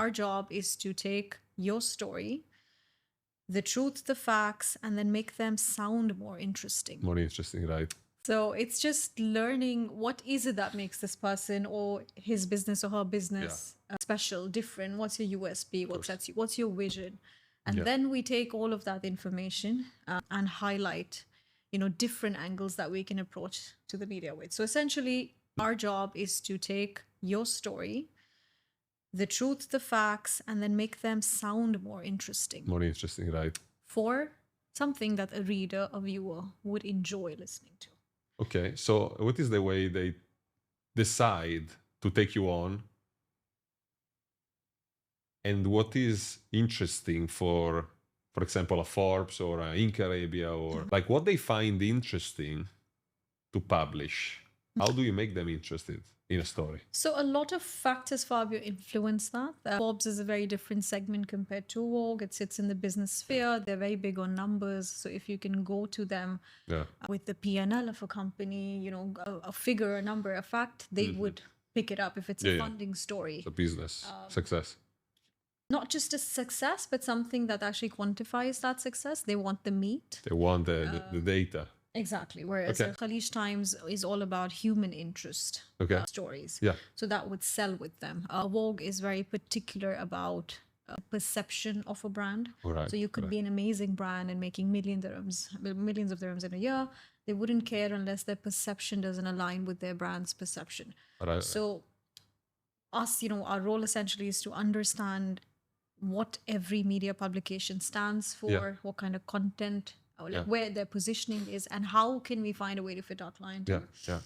our job is to take your story, the truth, the facts, and then make them sound more interesting. More interesting, right? So it's just learning what is it that makes this person or his business or her business special, different. What's your USP? What sets you? What's your vision? And then we take all of that information and highlight, different angles that we can approach to the media with. So essentially, our job is to take your story, the truth, the facts, and then make them sound more interesting. More interesting, right? For something that a reader, a viewer would enjoy listening to. Okay, so what is the way they decide to take you on? And what is interesting for example, a Forbes or a Ink Arabia, or like what they find interesting to publish? How do you make them interested in a story? So a lot of factors, Fabio, influence that. Forbes is a very different segment compared to Vogue. It sits in the business sphere. They're very big on numbers. So if you can go to them with the P&L of a company, a figure, a number, a fact, they would pick it up if it's a funding story. It's a business success. Not just a success, but something that actually quantifies that success. They want the meat. They want the data. Exactly. Whereas Khaleej Times is all about human interest stories. Yeah. So that would sell with them. Vogue is very particular about perception of a brand. Right. So you could be an amazing brand and making millions of dirhams in a year. They wouldn't care unless their perception doesn't align with their brand's perception. Right. So us, our role essentially is to understand what every media publication stands for, what kind of content, where their positioning is, and how can we find a way to fit our client. Yeah.